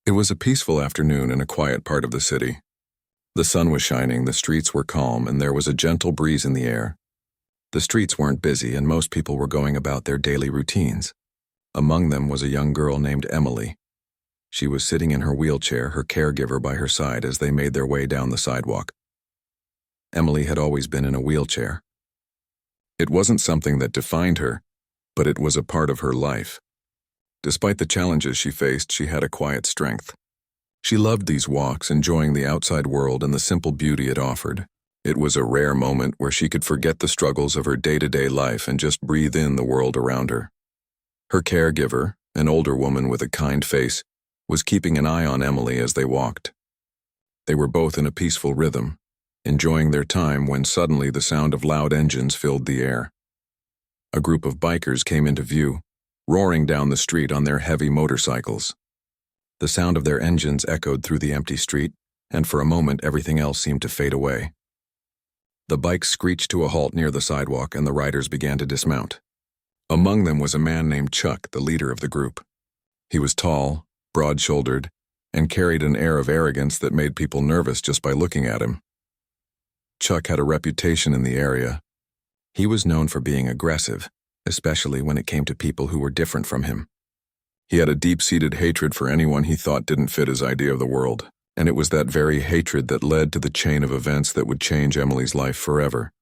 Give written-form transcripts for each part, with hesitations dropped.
It was a peaceful afternoon in a quiet part of the city. The sun was shining, the streets were calm, and there was a gentle breeze in the air. The streets weren't busy, and most people were going about their daily routines. Among them was a young girl named Emily. She was sitting in her wheelchair, her caregiver by her side as they made their way down the sidewalk. Emily had always been in a wheelchair. It wasn't something that defined her, but it was a part of her life. Despite the challenges she faced, she had a quiet strength. She loved these walks, enjoying the outside world and the simple beauty it offered. It was a rare moment where she could forget the struggles of her day-to-day life and just breathe in the world around her. Her caregiver, an older woman with a kind face, was keeping an eye on Emily as they walked. They were both in a peaceful rhythm, enjoying their time when suddenly the sound of loud engines filled the air. A group of bikers came into view, roaring down the street on their heavy motorcycles. The sound of their engines echoed through the empty street, and for a moment everything else seemed to fade away. The bikes screeched to a halt near the sidewalk, and the riders began to dismount. Among them was a man named Chuck, the leader of the group. He was tall, broad-shouldered, and carried an air of arrogance that made people nervous just by looking at him. Chuck had a reputation in the area. He was known for being aggressive, especially when it came to people who were different from him. He had a deep-seated hatred for anyone he thought didn't fit his idea of the world, and it was that very hatred that led to the chain of events that would change Emily's life forever.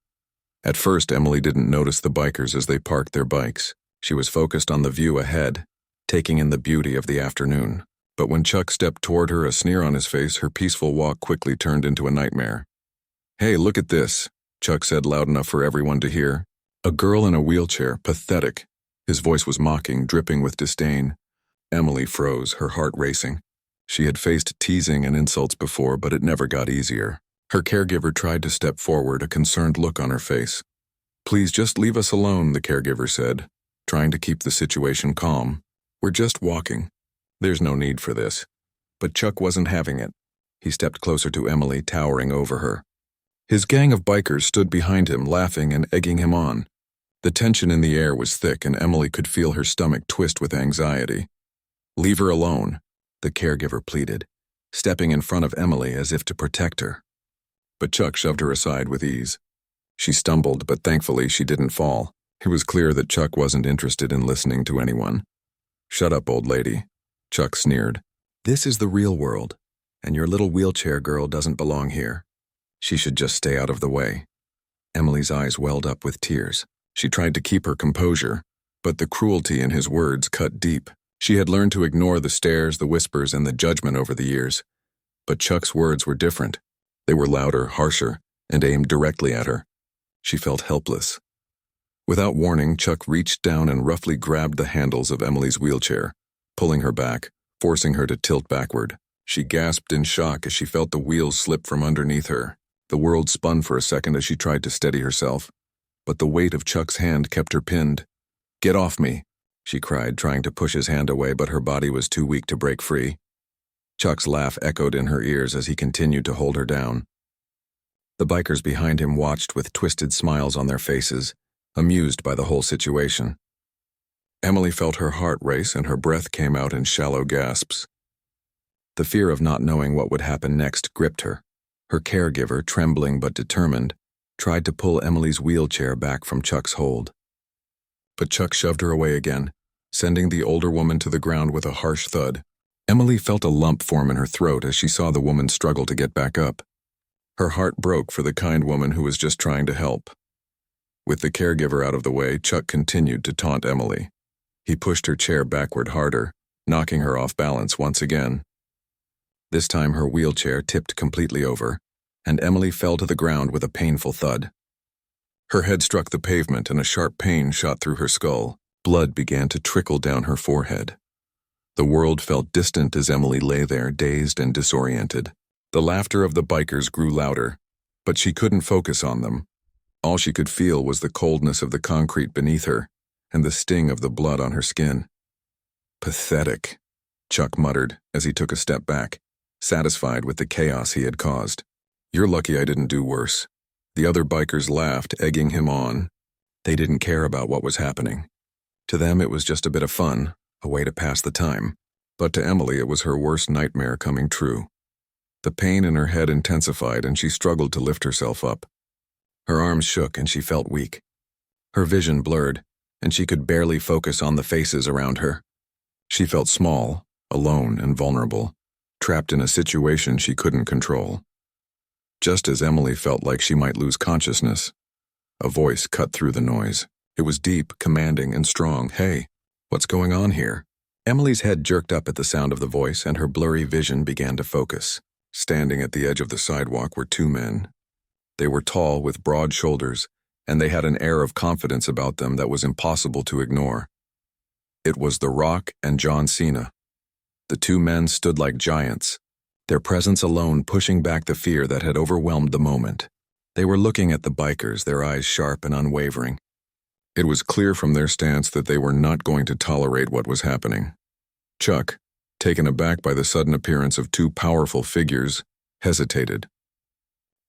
At first, Emily didn't notice the bikers as they parked their bikes. She was focused on the view ahead, taking in the beauty of the afternoon. But when Chuck stepped toward her, a sneer on his face, her peaceful walk quickly turned into a nightmare. "Hey, look at this," Chuck said loud enough for everyone to hear. "A girl in a wheelchair, pathetic." His voice was mocking, dripping with disdain. Emily froze, her heart racing. She had faced teasing and insults before, but it never got easier. Her caregiver tried to step forward, a concerned look on her face. "Please just leave us alone," the caregiver said, trying to keep the situation calm. "We're just walking. There's no need for this." But Chuck wasn't having it. He stepped closer to Emily, towering over her. His gang of bikers stood behind him, laughing and egging him on. The tension in the air was thick, and Emily could feel her stomach twist with anxiety. "Leave her alone," the caregiver pleaded, stepping in front of Emily as if to protect her. But Chuck shoved her aside with ease. She stumbled, but thankfully she didn't fall. It was clear that Chuck wasn't interested in listening to anyone. "Shut up, old lady," Chuck sneered. "This is the real world, and your little wheelchair girl doesn't belong here. She should just stay out of the way." Emily's eyes welled up with tears. She tried to keep her composure, but the cruelty in his words cut deep. She had learned to ignore the stares, the whispers, and the judgment over the years. But Chuck's words were different. They were louder, harsher, and aimed directly at her. She felt helpless. Without warning, Chuck reached down and roughly grabbed the handles of Emily's wheelchair, pulling her back, forcing her to tilt backward. She gasped in shock as she felt the wheels slip from underneath her. The world spun for a second as she tried to steady herself, but the weight of Chuck's hand kept her pinned. "Get off me," she cried, trying to push his hand away, but her body was too weak to break free. Chuck's laugh echoed in her ears as he continued to hold her down. The bikers behind him watched with twisted smiles on their faces, amused by the whole situation. Emily felt her heart race and her breath came out in shallow gasps. The fear of not knowing what would happen next gripped her. Her caregiver, trembling but determined, tried to pull Emily's wheelchair back from Chuck's hold. But Chuck shoved her away again, sending the older woman to the ground with a harsh thud. Emily felt a lump form in her throat as she saw the woman struggle to get back up. Her heart broke for the kind woman who was just trying to help. With the caregiver out of the way, Chuck continued to taunt Emily. He pushed her chair backward harder, knocking her off balance once again. This time her wheelchair tipped completely over, and Emily fell to the ground with a painful thud. Her head struck the pavement and a sharp pain shot through her skull. Blood began to trickle down her forehead. The world felt distant as Emily lay there, dazed and disoriented. The laughter of the bikers grew louder, but she couldn't focus on them. All she could feel was the coldness of the concrete beneath her and the sting of the blood on her skin. "Pathetic," Chuck muttered as he took a step back, satisfied with the chaos he had caused. "You're lucky I didn't do worse." The other bikers laughed, egging him on. They didn't care about what was happening. To them it was just a bit of fun, a way to pass the time. But to Emily it was her worst nightmare coming true. The pain in her head intensified and she struggled to lift herself up. Her arms shook and she felt weak. Her vision blurred, and she could barely focus on the faces around her. She felt small, alone, and vulnerable, trapped in a situation she couldn't control. Just as Emily felt like she might lose consciousness, a voice cut through the noise. It was deep, commanding, and strong. "Hey, what's going on here?" Emily's head jerked up at the sound of the voice, and her blurry vision began to focus. Standing at the edge of the sidewalk were two men. They were tall, with broad shoulders, and they had an air of confidence about them that was impossible to ignore. It was The Rock and John Cena. The two men stood like giants, their presence alone pushing back the fear that had overwhelmed the moment. They were looking at the bikers, their eyes sharp and unwavering. It was clear from their stance that they were not going to tolerate what was happening. Chuck, taken aback by the sudden appearance of two powerful figures, hesitated.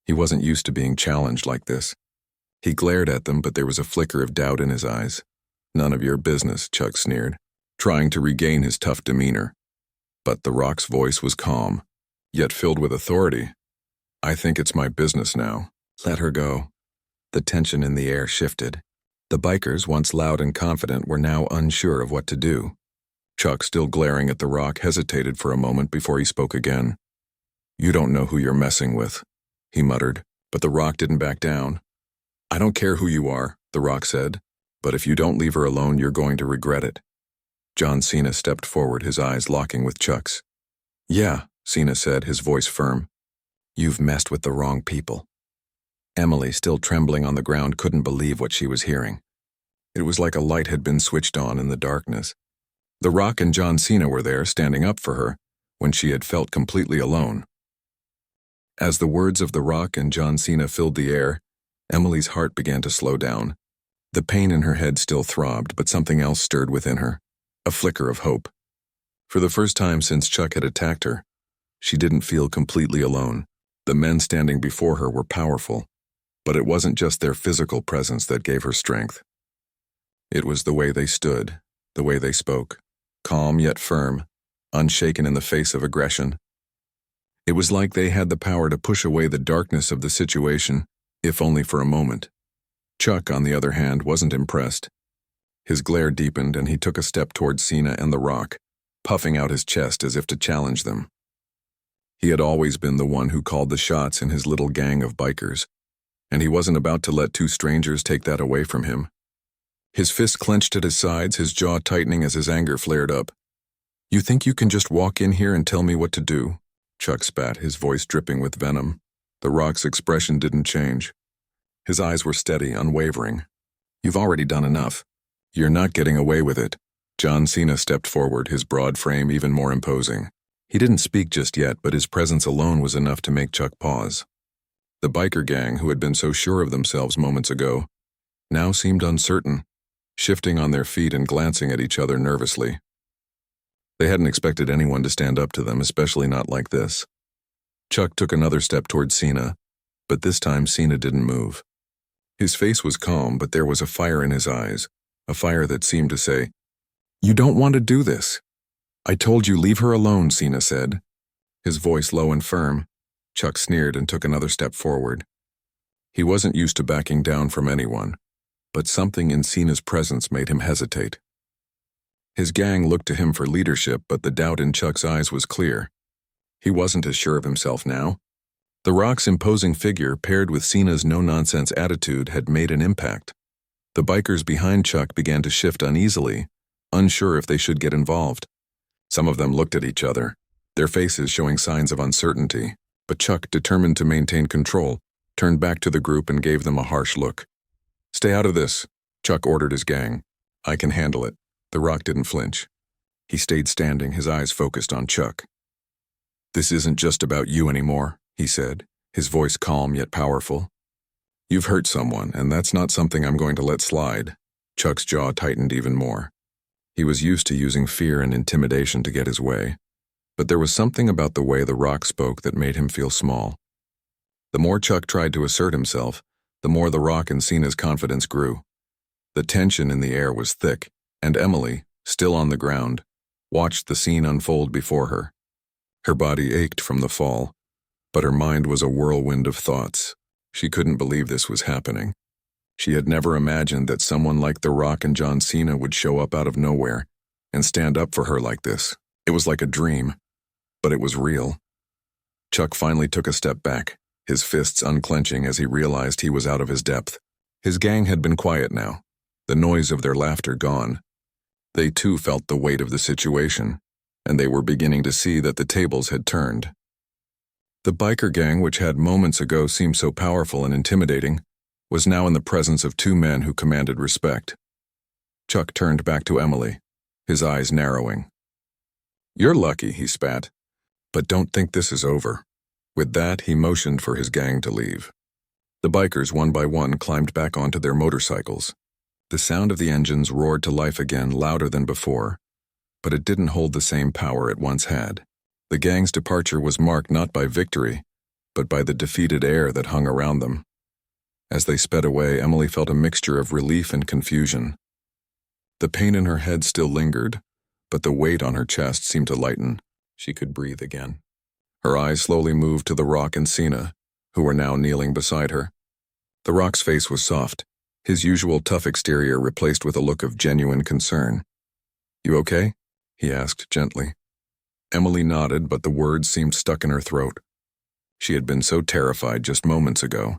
He wasn't used to being challenged like this. He glared at them, but there was a flicker of doubt in his eyes. "None of your business," Chuck sneered, trying to regain his tough demeanor. But The Rock's voice was calm, yet filled with authority. "I think it's my business now. Let her go." The tension in the air shifted. The bikers, once loud and confident, were now unsure of what to do. Chuck, still glaring at The Rock, hesitated for a moment before he spoke again. "You don't know who you're messing with," he muttered, but The Rock didn't back down. "I don't care who you are," The Rock said, "but if you don't leave her alone, you're going to regret it." John Cena stepped forward, his eyes locking with Chuck's. "Yeah," Cena said, his voice firm. "You've messed with the wrong people." Emily, still trembling on the ground, couldn't believe what she was hearing. It was like a light had been switched on in the darkness. The Rock and John Cena were there, standing up for her, when she had felt completely alone. As the words of The Rock and John Cena filled the air, Emily's heart began to slow down. The pain in her head still throbbed, but something else stirred within her, a flicker of hope. For the first time since Chuck had attacked her, she didn't feel completely alone. The men standing before her were powerful, but it wasn't just their physical presence that gave her strength. It was the way they stood, the way they spoke, calm yet firm, unshaken in the face of aggression. It was like they had the power to push away the darkness of the situation, if only for a moment. Chuck, on the other hand, wasn't impressed. His glare deepened and he took a step towards Cena and The Rock, puffing out his chest as if to challenge them. He had always been the one who called the shots in his little gang of bikers, and he wasn't about to let two strangers take that away from him. His fist clenched at his sides, his jaw tightening as his anger flared up. "You think you can just walk in here and tell me what to do?" Chuck spat, his voice dripping with venom. The Rock's expression didn't change. His eyes were steady, unwavering. "You've already done enough. You're not getting away with it." John Cena stepped forward, his broad frame even more imposing. He didn't speak just yet, but his presence alone was enough to make Chuck pause. The biker gang, who had been so sure of themselves moments ago, now seemed uncertain, shifting on their feet and glancing at each other nervously. They hadn't expected anyone to stand up to them, especially not like this. Chuck took another step towards Cena, but this time Cena didn't move. His face was calm, but there was a fire in his eyes, a fire that seemed to say, "You don't want to do this." "I told you, leave her alone," Cena said, his voice low and firm. Chuck sneered and took another step forward. He wasn't used to backing down from anyone, but something in Cena's presence made him hesitate. His gang looked to him for leadership, but the doubt in Chuck's eyes was clear. He wasn't as sure of himself now. The Rock's imposing figure, paired with Cena's no-nonsense attitude, had made an impact. The bikers behind Chuck began to shift uneasily, unsure if they should get involved. Some of them looked at each other, their faces showing signs of uncertainty, but Chuck, determined to maintain control, turned back to the group and gave them a harsh look. "Stay out of this," Chuck ordered his gang. "I can handle it." The Rock didn't flinch. He stayed standing, his eyes focused on Chuck. "This isn't just about you anymore," he said, his voice calm yet powerful. "You've hurt someone, and that's not something I'm going to let slide." Chuck's jaw tightened even more. He was used to using fear and intimidation to get his way, but there was something about the way The Rock spoke that made him feel small. The more Chuck tried to assert himself, the more The Rock and Cena's confidence grew. The tension in the air was thick, and Emily, still on the ground, watched the scene unfold before her. Her body ached from the fall, but her mind was a whirlwind of thoughts. She couldn't believe this was happening. She had never imagined that someone like The Rock and John Cena would show up out of nowhere and stand up for her like this. It was like a dream, but it was real. Chuck finally took a step back, his fists unclenching as he realized he was out of his depth. His gang had been quiet now, the noise of their laughter gone. They too felt the weight of the situation, and they were beginning to see that the tables had turned. The biker gang, which had moments ago seemed so powerful and intimidating, was now in the presence of two men who commanded respect. Chuck turned back to Emily, his eyes narrowing. "You're lucky," he spat. "But don't think this is over." With that, he motioned for his gang to leave. The bikers, one by one, climbed back onto their motorcycles. The sound of the engines roared to life again, louder than before, but it didn't hold the same power it once had. The gang's departure was marked not by victory, but by the defeated air that hung around them. As they sped away, Emily felt a mixture of relief and confusion. The pain in her head still lingered, but the weight on her chest seemed to lighten. She could breathe again. Her eyes slowly moved to The Rock and Cena, who were now kneeling beside her. The Rock's face was soft, his usual tough exterior replaced with a look of genuine concern. "You okay?" he asked gently. Emily nodded, but the words seemed stuck in her throat. She had been so terrified just moments ago,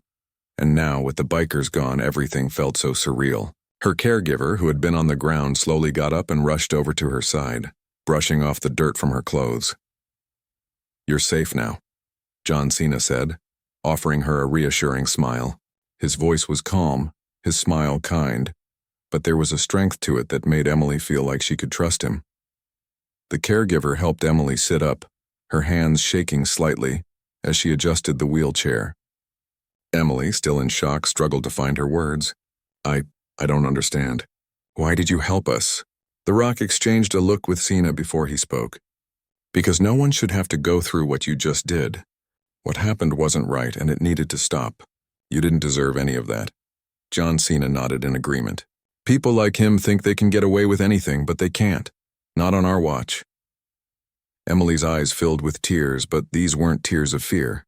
and now, with the bikers gone, everything felt so surreal. Her caregiver, who had been on the ground, slowly got up and rushed over to her side, brushing off the dirt from her clothes. "You're safe now," John Cena said, offering her a reassuring smile. His voice was calm, his smile kind, but there was a strength to it that made Emily feel like she could trust him. The caregiver helped Emily sit up, her hands shaking slightly as she adjusted the wheelchair. Emily, still in shock, struggled to find her words. I don't understand. Why did you help us?" The Rock exchanged a look with Cena before he spoke. "Because no one should have to go through what you just did. What happened wasn't right, and it needed to stop. You didn't deserve any of that." John Cena nodded in agreement. "People like him think they can get away with anything, but they can't. Not on our watch." Emily's eyes filled with tears, but these weren't tears of fear.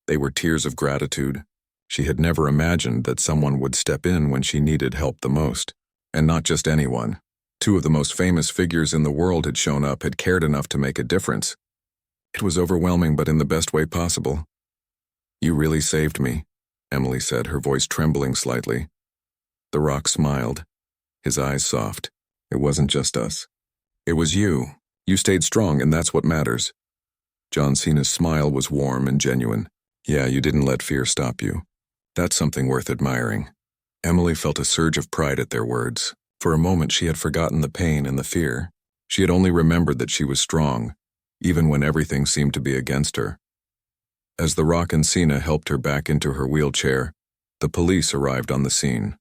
They were tears of gratitude. She had never imagined that someone would step in when she needed help the most. And not just anyone. Two of the most famous figures in the world had shown up, had cared enough to make a difference. It was overwhelming, but in the best way possible. "You really saved me," Emily said, her voice trembling slightly. The Rock smiled, his eyes soft. "It wasn't just us. It was you. You stayed strong, and that's what matters." John Cena's smile was warm and genuine. "Yeah, you didn't let fear stop you. That's something worth admiring." Emily felt a surge of pride at their words. For a moment she had forgotten the pain and the fear. She had only remembered that she was strong, even when everything seemed to be against her. As The Rock and Cena helped her back into her wheelchair, the police arrived on the scene.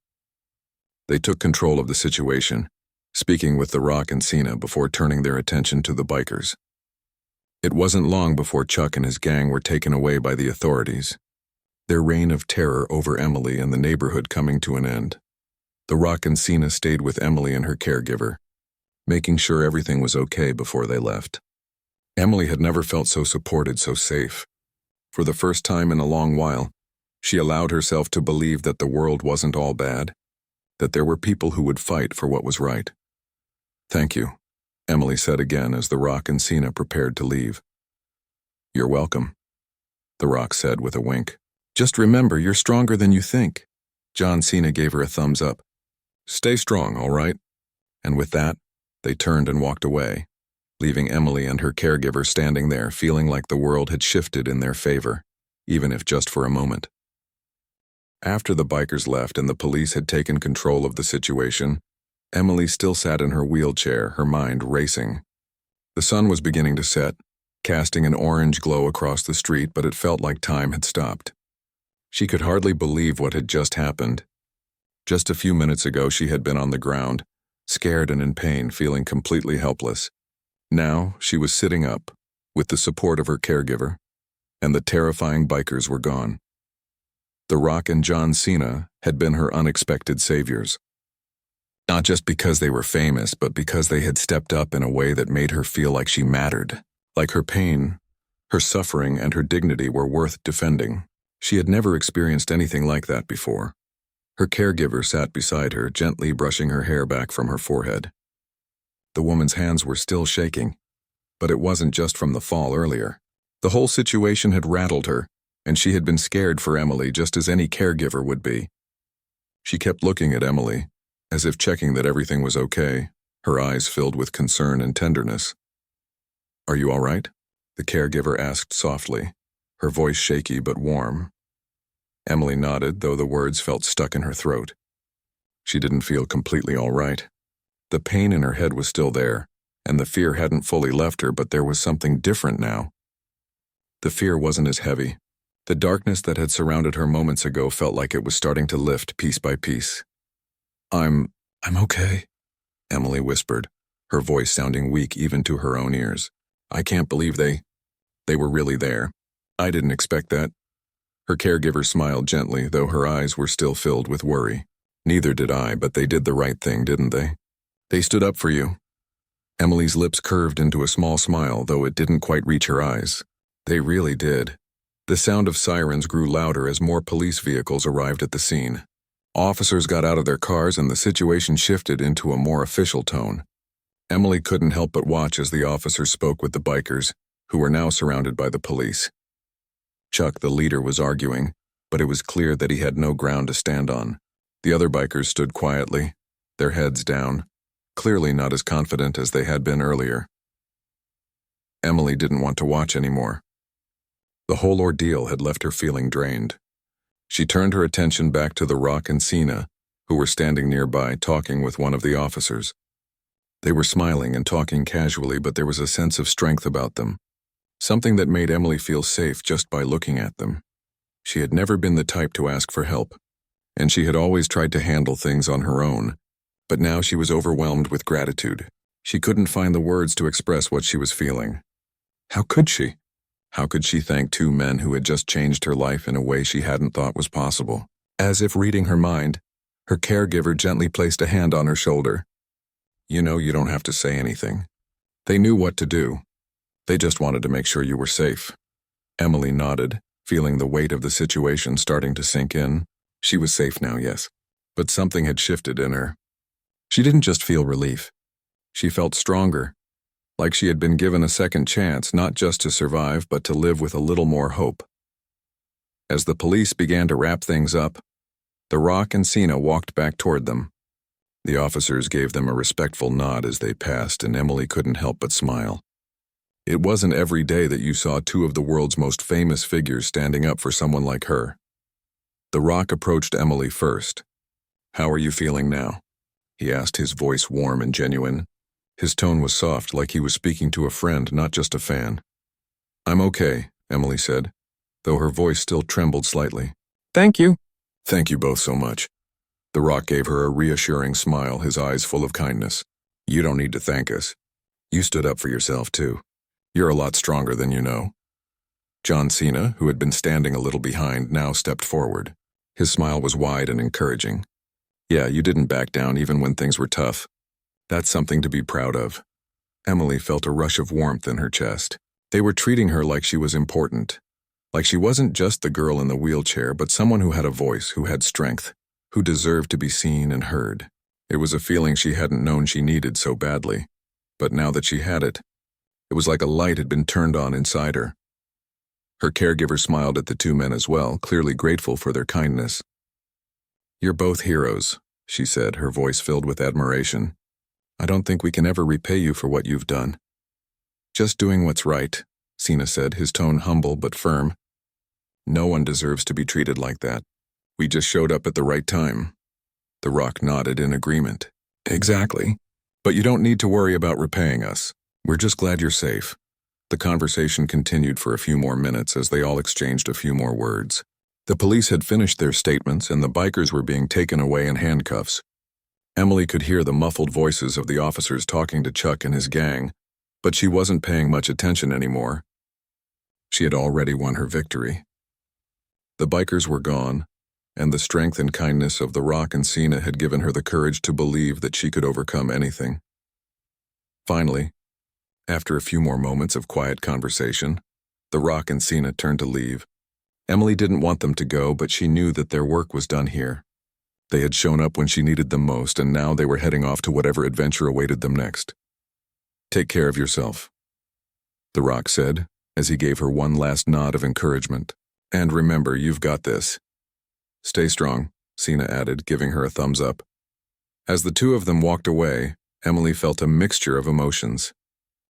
They took control of the situation, speaking with The Rock and Cena before turning their attention to the bikers. It wasn't long before Chuck and his gang were taken away by the authorities, their reign of terror over Emily and the neighborhood coming to an end. The Rock and Cena stayed with Emily and her caregiver, making sure everything was okay before they left. Emily had never felt so supported, so safe. For the first time in a long while, she allowed herself to believe that the world wasn't all bad, that there were people who would fight for what was right. "Thank you," Emily said again as The Rock and Cena prepared to leave. "You're welcome," The Rock said with a wink. "Just remember, you're stronger than you think." John Cena gave her a thumbs up. "Stay strong, all right?" And with that, they turned and walked away, leaving Emily and her caregiver standing there feeling like the world had shifted in their favor, even if just for a moment. After the bikers left and the police had taken control of the situation, Emily still sat in her wheelchair, her mind racing. The sun was beginning to set, casting an orange glow across the street, but it felt like time had stopped. She could hardly believe what had just happened. Just a few minutes ago she had been on the ground, scared and in pain, feeling completely helpless. Now she was sitting up, with the support of her caregiver, and the terrifying bikers were gone. The Rock and John Cena had been her unexpected saviors. Not just because they were famous, but because they had stepped up in a way that made her feel like she mattered. Like her pain, her suffering, and her dignity were worth defending. She had never experienced anything like that before. Her caregiver sat beside her, gently brushing her hair back from her forehead. The woman's hands were still shaking, but it wasn't just from the fall earlier. The whole situation had rattled her, and she had been scared for Emily just as any caregiver would be. She kept looking at Emily, as if checking that everything was okay, her eyes filled with concern and tenderness. "Are you all right?" the caregiver asked softly, her voice shaky but warm. Emily nodded, though the words felt stuck in her throat. She didn't feel completely all right. The pain in her head was still there, and the fear hadn't fully left her, but there was something different now. The fear wasn't as heavy. The darkness that had surrounded her moments ago felt like it was starting to lift piece by piece. I'm okay," Emily whispered, her voice sounding weak even to her own ears. "I can't believe they were really there. I didn't expect that." Her caregiver smiled gently, though her eyes were still filled with worry. "Neither did I, but they did the right thing, didn't they? They stood up for you." Emily's lips curved into a small smile, though it didn't quite reach her eyes. "They really did." The sound of sirens grew louder as more police vehicles arrived at the scene. Officers got out of their cars and the situation shifted into a more official tone. Emily couldn't help but watch as the officers spoke with the bikers, who were now surrounded by the police. Chuck, the leader, was arguing, but it was clear that he had no ground to stand on. The other bikers stood quietly, their heads down, clearly not as confident as they had been earlier. Emily didn't want to watch anymore. The whole ordeal had left her feeling drained. She turned her attention back to The Rock and Cena, who were standing nearby talking with one of the officers. They were smiling and talking casually, but there was a sense of strength about them, something that made Emily feel safe just by looking at them. She had never been the type to ask for help, and she had always tried to handle things on her own, but now she was overwhelmed with gratitude. She couldn't find the words to express what she was feeling. How could she? How could she thank two men who had just changed her life in a way she hadn't thought was possible? As if reading her mind, her caregiver gently placed a hand on her shoulder. "You know, you don't have to say anything. They knew what to do. They just wanted to make sure you were safe." Emily nodded, feeling the weight of the situation starting to sink in. She was safe now, yes. But something had shifted in her. She didn't just feel relief. She felt stronger, like she had been given a second chance, not just to survive, but to live with a little more hope. As the police began to wrap things up, The Rock and Cena walked back toward them. The officers gave them a respectful nod as they passed, and Emily couldn't help but smile. It wasn't every day that you saw two of the world's most famous figures standing up for someone like her. The Rock approached Emily first. "How are you feeling now?" he asked, his voice warm and genuine. His tone was soft, like he was speaking to a friend, not just a fan. "I'm okay," Emily said, though her voice still trembled slightly. "Thank you." "Thank you both so much." The Rock gave her a reassuring smile, his eyes full of kindness. "You don't need to thank us. You stood up for yourself, too. You're a lot stronger than you know." John Cena, who had been standing a little behind, now stepped forward. His smile was wide and encouraging. "Yeah, you didn't back down even when things were tough. That's something to be proud of." Emily felt a rush of warmth in her chest. They were treating her like she was important. Like she wasn't just the girl in the wheelchair, but someone who had a voice, who had strength, who deserved to be seen and heard. It was a feeling she hadn't known she needed so badly. But now that she had it, it was like a light had been turned on inside her. Her caregiver smiled at the two men as well, clearly grateful for their kindness. "You're both heroes," she said, her voice filled with admiration. "I don't think we can ever repay you for what you've done." "Just doing what's right," Cena said, his tone humble but firm. "No one deserves to be treated like that. We just showed up at the right time." The Rock nodded in agreement. "Exactly. But you don't need to worry about repaying us. We're just glad you're safe." The conversation continued for a few more minutes as they all exchanged a few more words. The police had finished their statements and the bikers were being taken away in handcuffs. Emily could hear the muffled voices of the officers talking to Chuck and his gang, but she wasn't paying much attention anymore. She had already won her victory. The bikers were gone, and the strength and kindness of The Rock and Cena had given her the courage to believe that she could overcome anything. Finally, after a few more moments of quiet conversation, The Rock and Cena turned to leave. Emily didn't want them to go, but she knew that their work was done here. They had shown up when she needed them most, and now they were heading off to whatever adventure awaited them next. "Take care of yourself," The Rock said, as he gave her one last nod of encouragement. "And remember, you've got this." "Stay strong," Cena added, giving her a thumbs up. As the two of them walked away, Emily felt a mixture of emotions.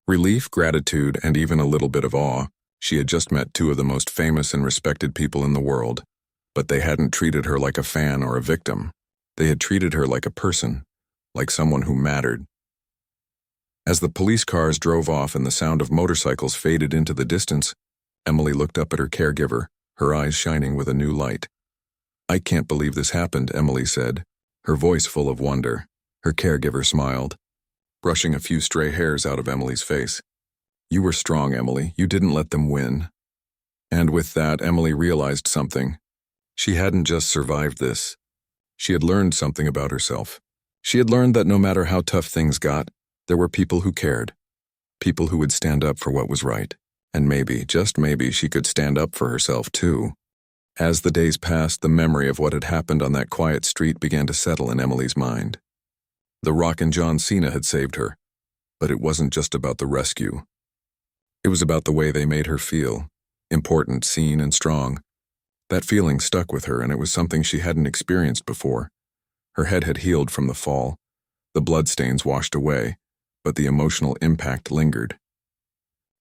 Relief, gratitude, and even a little bit of awe. She had just met two of the most famous and respected people in the world, but they hadn't treated her like a fan or a victim. They had treated her like a person, like someone who mattered. As the police cars drove off and the sound of motorcycles faded into the distance, Emily looked up at her caregiver, her eyes shining with a new light. "I can't believe this happened," Emily said, her voice full of wonder. Her caregiver smiled, brushing a few stray hairs out of Emily's face. "You were strong, Emily. You didn't let them win." And with that, Emily realized something. She hadn't just survived this. She had learned something about herself. She had learned that no matter how tough things got, there were people who cared. People who would stand up for what was right. And maybe, just maybe, she could stand up for herself too. As the days passed, the memory of what had happened on that quiet street began to settle in Emily's mind. The Rock and John Cena had saved her, but it wasn't just about the rescue. It was about the way they made her feel, important, seen, and strong. That feeling stuck with her, and it was something she hadn't experienced before. Her head had healed from the fall, the bloodstains washed away, but the emotional impact lingered.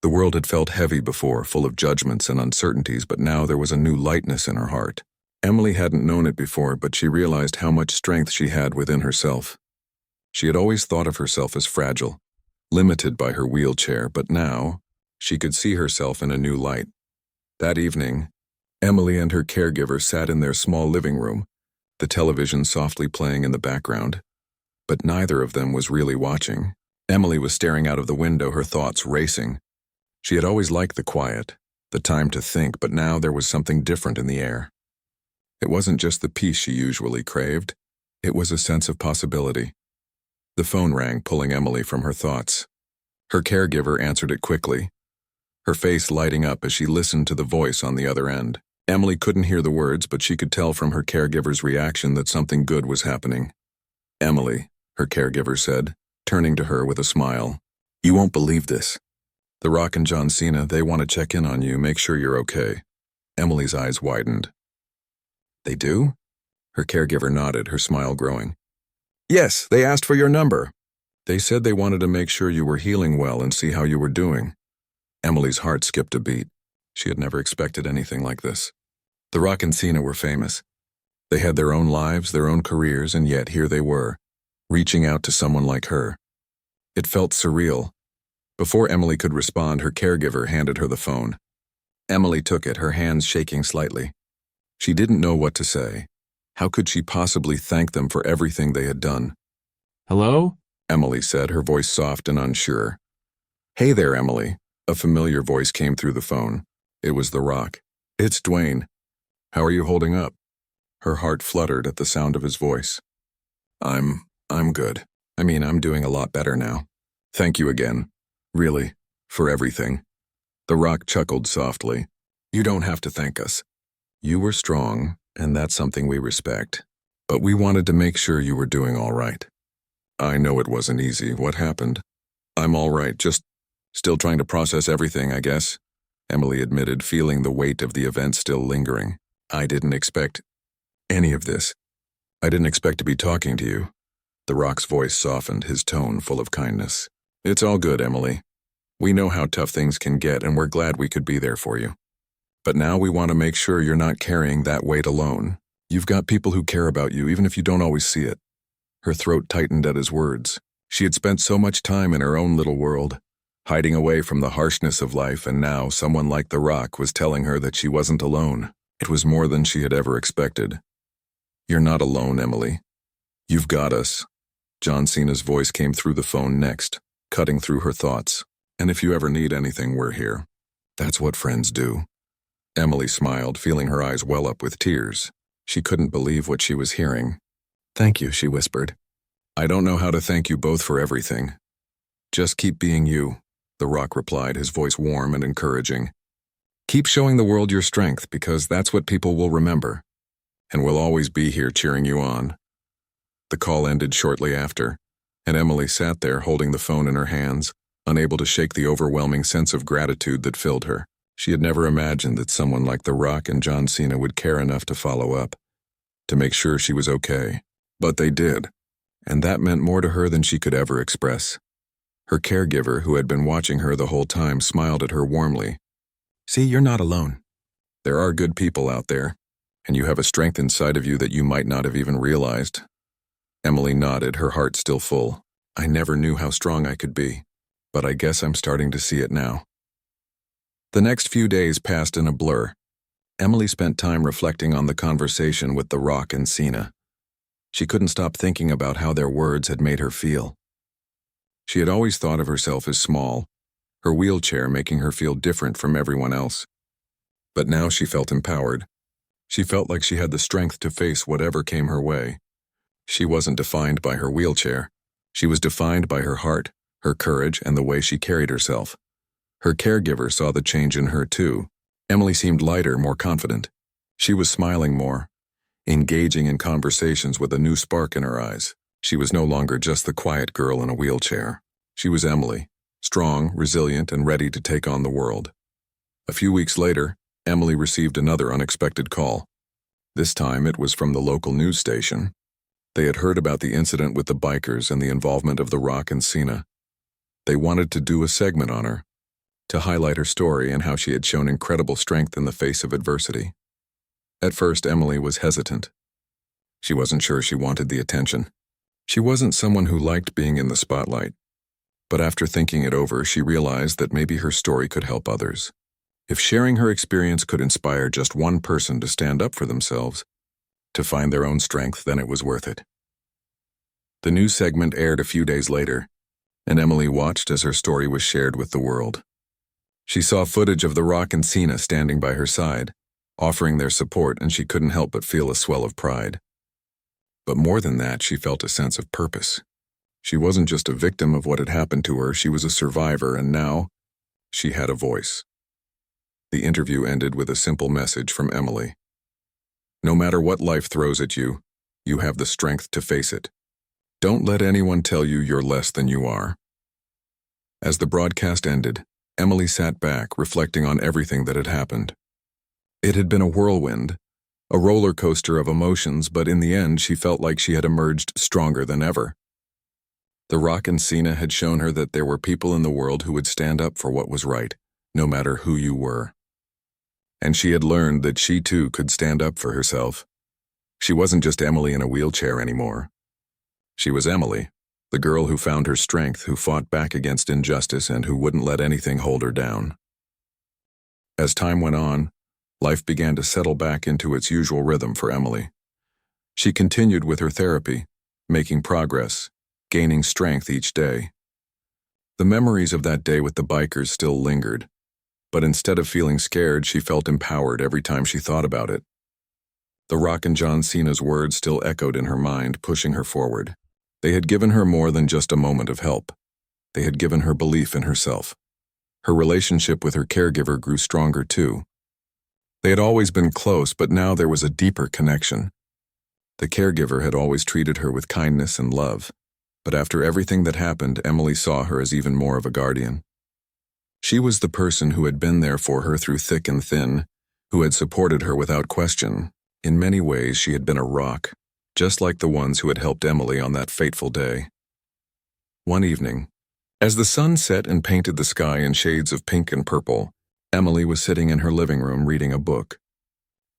The world had felt heavy before, full of judgments and uncertainties, but now there was a new lightness in her heart. Emily hadn't known it before, but she realized how much strength she had within herself. She had always thought of herself as fragile, limited by her wheelchair, but now she could see herself in a new light. That evening, Emily and her caregiver sat in their small living room, the television softly playing in the background. But neither of them was really watching. Emily was staring out of the window, her thoughts racing. She had always liked the quiet, the time to think, but now there was something different in the air. It wasn't just the peace she usually craved. It was a sense of possibility. The phone rang, pulling Emily from her thoughts. Her caregiver answered it quickly, her face lighting up as she listened to the voice on the other end. Emily couldn't hear the words, but she could tell from her caregiver's reaction that something good was happening. "Emily," her caregiver said, turning to her with a smile. "You won't believe this. The Rock and John Cena, they want to check in on you, make sure you're okay." Emily's eyes widened. "They do?" Her caregiver nodded, her smile growing. "Yes, they asked for your number. They said they wanted to make sure you were healing well and see how you were doing." Emily's heart skipped a beat. She had never expected anything like this. The Rock and Cena were famous. They had their own lives, their own careers, and yet here they were, reaching out to someone like her. It felt surreal. Before Emily could respond, her caregiver handed her the phone. Emily took it, her hands shaking slightly. She didn't know what to say. How could she possibly thank them for everything they had done? "Hello?" Emily said, her voice soft and unsure. "Hey there, Emily." A familiar voice came through the phone. It was The Rock. "It's Dwayne. How are you holding up?" Her heart fluttered at the sound of his voice. I'm good. I'm doing a lot better now. Thank you again. Really, for everything." The Rock chuckled softly. "You don't have to thank us. You were strong, and that's something we respect. But we wanted to make sure you were doing all right." "I know it wasn't easy. What happened?" "I'm all right, just still trying to process everything, I guess," Emily admitted, feeling the weight of the event still lingering. "I didn't expect any of this. I didn't expect to be talking to you." The Rock's voice softened, his tone full of kindness. "It's all good, Emily. We know how tough things can get, and we're glad we could be there for you. But now we want to make sure you're not carrying that weight alone. You've got people who care about you, even if you don't always see it." Her throat tightened at his words. She had spent so much time in her own little world, hiding away from the harshness of life, and now someone like The Rock was telling her that she wasn't alone. It was more than she had ever expected. "You're not alone, Emily. You've got us." John Cena's voice came through the phone next, cutting through her thoughts. "And if you ever need anything, we're here. That's what friends do." Emily smiled, feeling her eyes well up with tears. She couldn't believe what she was hearing. "Thank you," she whispered. "I don't know how to thank you both for everything. Just keep being you," the rock replied, his voice warm and encouraging. "Keep showing the world your strength, because that's what people will remember. And we'll always be here cheering you on." The call ended shortly after, and Emily sat there holding the phone in her hands, unable to shake the overwhelming sense of gratitude that filled her. She had never imagined that someone like The Rock and John Cena would care enough to follow up, to make sure she was okay. But they did, and that meant more to her than she could ever express. Her caregiver, who had been watching her the whole time, smiled at her warmly. "See, you're not alone. There are good people out there, and you have a strength inside of you that you might not have even realized." Emily nodded, her heart still full. "I never knew how strong I could be, but I guess I'm starting to see it now." The next few days passed in a blur. Emily spent time reflecting on the conversation with The Rock and Cena. She couldn't stop thinking about how their words had made her feel. She had always thought of herself as small, her wheelchair making her feel different from everyone else. But now she felt empowered. She felt like she had the strength to face whatever came her way. She wasn't defined by her wheelchair. She was defined by her heart, her courage, and the way she carried herself. Her caregiver saw the change in her too. Emily seemed lighter, more confident. She was smiling more, engaging in conversations with a new spark in her eyes. She was no longer just the quiet girl in a wheelchair. She was Emily, strong, resilient, and ready to take on the world. A few weeks later, Emily received another unexpected call. This time it was from the local news station. They had heard about the incident with the bikers and the involvement of The Rock and Cena. They wanted to do a segment on her, to highlight her story and how she had shown incredible strength in the face of adversity. At first, Emily was hesitant. She wasn't sure she wanted the attention. She wasn't someone who liked being in the spotlight. But after thinking it over, she realized that maybe her story could help others. If sharing her experience could inspire just one person to stand up for themselves, to find their own strength, then it was worth it. The news segment aired a few days later, and Emily watched as her story was shared with the world. She saw footage of The Rock and Cena standing by her side, offering their support, and she couldn't help but feel a swell of pride. But more than that, she felt a sense of purpose. She wasn't just a victim of what had happened to her, she was a survivor, and now she had a voice. The interview ended with a simple message from Emily. No matter what life throws at you, you have the strength to face it. Don't let anyone tell you you're less than you are. As the broadcast ended, Emily sat back, reflecting on everything that had happened. It had been a whirlwind, a roller coaster of emotions, but in the end she felt like she had emerged stronger than ever. The Rock and Cena had shown her that there were people in the world who would stand up for what was right, no matter who you were. And she had learned that she too could stand up for herself. She wasn't just Emily in a wheelchair anymore. She was Emily, the girl who found her strength, who fought back against injustice, and who wouldn't let anything hold her down. As time went on, life began to settle back into its usual rhythm for Emily. She continued with her therapy, making progress, gaining strength each day. The memories of that day with the bikers still lingered, but instead of feeling scared, she felt empowered every time she thought about it. The Rock and John Cena's words still echoed in her mind, pushing her forward. They had given her more than just a moment of help. They had given her belief in herself. Her relationship with her caregiver grew stronger too. They had always been close, but now there was a deeper connection. The caregiver had always treated her with kindness and love, but after everything that happened, Emily saw her as even more of a guardian. She was the person who had been there for her through thick and thin, who had supported her without question. In many ways, she had been a rock, just like the ones who had helped Emily on that fateful day. One evening, as the sun set and painted the sky in shades of pink and purple, Emily was sitting in her living room reading a book.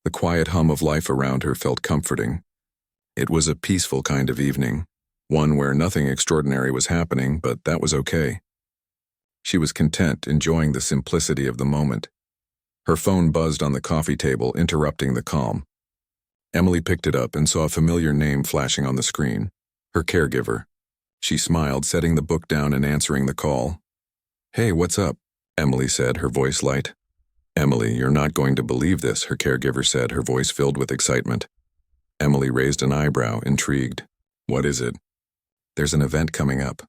The quiet hum of life around her felt comforting. It was a peaceful kind of evening, one where nothing extraordinary was happening, but that was okay. She was content, enjoying the simplicity of the moment. Her phone buzzed on the coffee table, interrupting the calm. Emily picked it up and saw a familiar name flashing on the screen, her caregiver. She smiled, setting the book down and answering the call. "Hey, what's up?" Emily said, her voice light. "Emily, you're not going to believe this," her caregiver said, her voice filled with excitement. Emily raised an eyebrow, intrigued. What is it? There's an event coming up.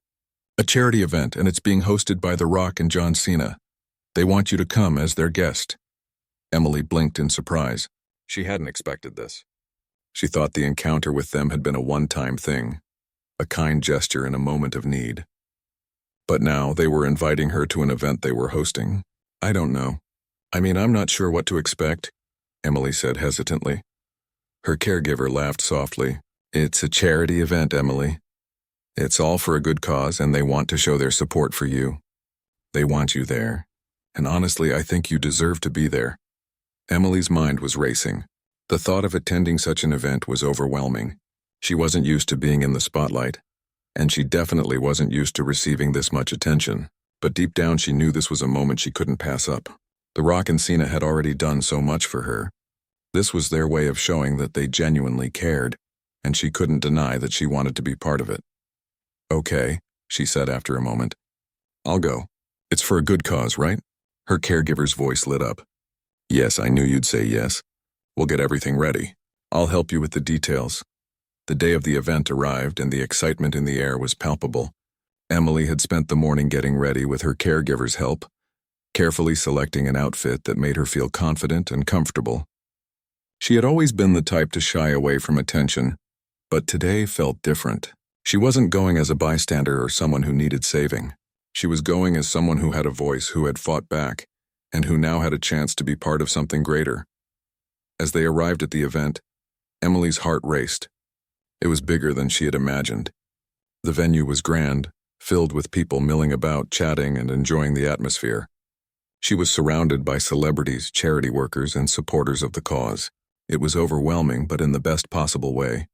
A charity event, and it's being hosted by The Rock and John Cena. They want you to come as their guest. Emily blinked in surprise. She hadn't expected this. She thought the encounter with them had been a one-time thing, a kind gesture in a moment of need. But now they were inviting her to an event they were hosting. I don't know. I'm not sure what to expect, Emily said hesitantly. Her caregiver laughed softly. It's a charity event, Emily. It's all for a good cause, and they want to show their support for you. They want you there. And honestly, I think you deserve to be there. Emily's mind was racing. The thought of attending such an event was overwhelming. She wasn't used to being in the spotlight, and she definitely wasn't used to receiving this much attention. But deep down she knew this was a moment she couldn't pass up. The Rock and Cena had already done so much for her. This was their way of showing that they genuinely cared, and she couldn't deny that she wanted to be part of it. Okay, she said after a moment. I'll go. It's for a good cause, right? Her caregiver's voice lit up. Yes, I knew you'd say yes. We'll get everything ready. I'll help you with the details. The day of the event arrived, and the excitement in the air was palpable. Emily had spent the morning getting ready with her caregiver's help, carefully selecting an outfit that made her feel confident and comfortable. She had always been the type to shy away from attention, but today felt different. She wasn't going as a bystander or someone who needed saving. She was going as someone who had a voice, who had fought back, and who now had a chance to be part of something greater. As they arrived at the event, Emily's heart raced. It was bigger than she had imagined. The venue was grand, filled with people milling about, chatting and enjoying the atmosphere. She was surrounded by celebrities, charity workers, and supporters of the cause. It was overwhelming, but in the best possible way.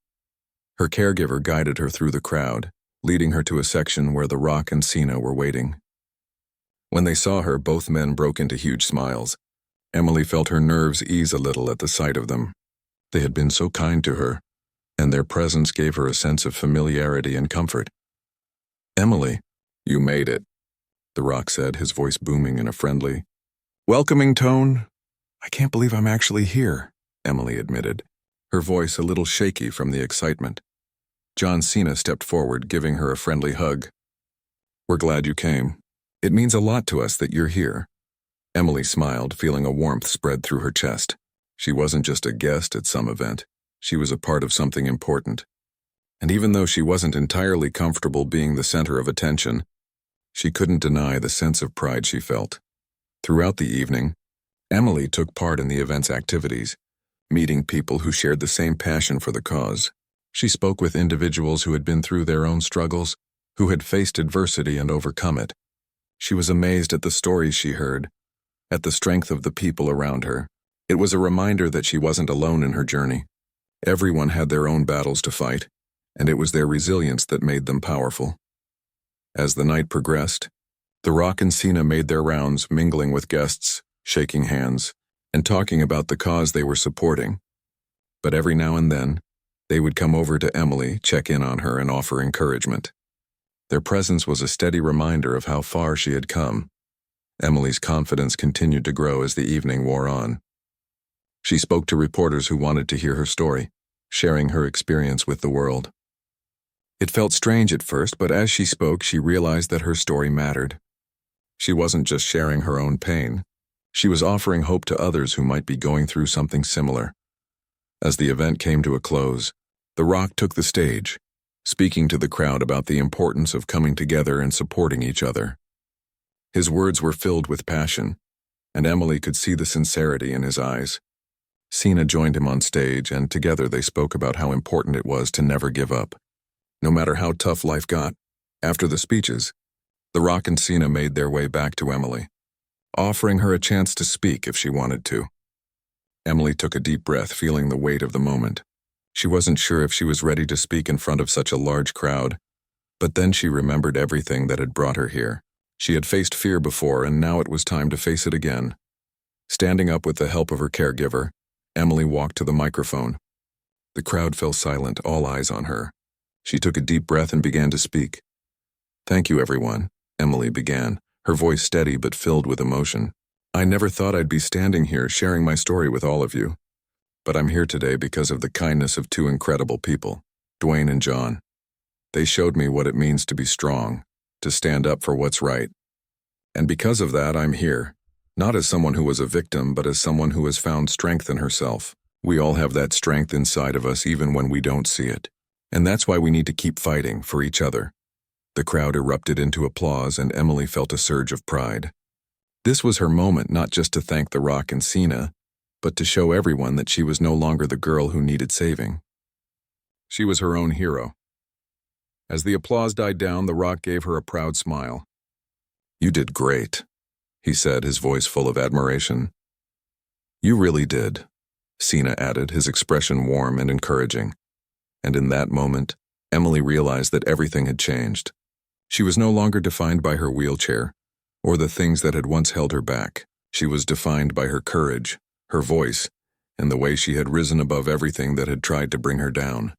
Her caregiver guided her through the crowd, leading her to a section where The Rock and Cena were waiting. When they saw her, both men broke into huge smiles. Emily felt her nerves ease a little at the sight of them. They had been so kind to her, and their presence gave her a sense of familiarity and comfort. Emily, you made it, The Rock said, his voice booming in a friendly, welcoming tone. I can't believe I'm actually here, Emily admitted, her voice a little shaky from the excitement. John Cena stepped forward, giving her a friendly hug. We're glad you came. It means a lot to us that you're here. Emily smiled, feeling a warmth spread through her chest. She wasn't just a guest at some event. She was a part of something important. And even though she wasn't entirely comfortable being the center of attention, she couldn't deny the sense of pride she felt. Throughout the evening, Emily took part in the event's activities, meeting people who shared the same passion for the cause. She spoke with individuals who had been through their own struggles, who had faced adversity and overcome it. She was amazed at the stories she heard, at the strength of the people around her. It was a reminder that she wasn't alone in her journey. Everyone had their own battles to fight, and it was their resilience that made them powerful. As the night progressed, The Rock and Cena made their rounds, mingling with guests, shaking hands, and talking about the cause they were supporting. But every now and then, they would come over to Emily, check in on her, and offer encouragement. Their presence was a steady reminder of how far she had come. Emily's confidence continued to grow as the evening wore on. She spoke to reporters who wanted to hear her story, sharing her experience with the world. It felt strange at first, but as she spoke, she realized that her story mattered. She wasn't just sharing her own pain. She was offering hope to others who might be going through something similar. As the event came to a close, The Rock took the stage, speaking to the crowd about the importance of coming together and supporting each other. His words were filled with passion, and Emily could see the sincerity in his eyes. Cena joined him on stage, and together they spoke about how important it was to never give up. No matter how tough life got, after the speeches, The Rock and Cena made their way back to Emily, offering her a chance to speak if she wanted to. Emily took a deep breath, feeling the weight of the moment. She wasn't sure if she was ready to speak in front of such a large crowd, but then she remembered everything that had brought her here. She had faced fear before, and now it was time to face it again. Standing up with the help of her caregiver, Emily walked to the microphone. The crowd fell silent, all eyes on her. She took a deep breath and began to speak. Thank you, everyone, Emily began, her voice steady but filled with emotion. I never thought I'd be standing here sharing my story with all of you. But I'm here today because of the kindness of two incredible people, Dwayne and John. They showed me what it means to be strong, to stand up for what's right. And because of that, I'm here, not as someone who was a victim, but as someone who has found strength in herself. We all have that strength inside of us even when we don't see it. And that's why we need to keep fighting for each other. The crowd erupted into applause and Emily felt a surge of pride. This was her moment not just to thank The Rock and Cena, but to show everyone that she was no longer the girl who needed saving. She was her own hero. As the applause died down, The Rock gave her a proud smile. "You did great," he said, his voice full of admiration. "You really did," Cena added, his expression warm and encouraging. And in that moment, Emily realized that everything had changed. She was no longer defined by her wheelchair, or the things that had once held her back. She was defined by her courage, her voice, and the way she had risen above everything that had tried to bring her down.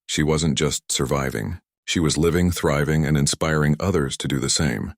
She wasn't just surviving. She was living, thriving, and inspiring others to do the same.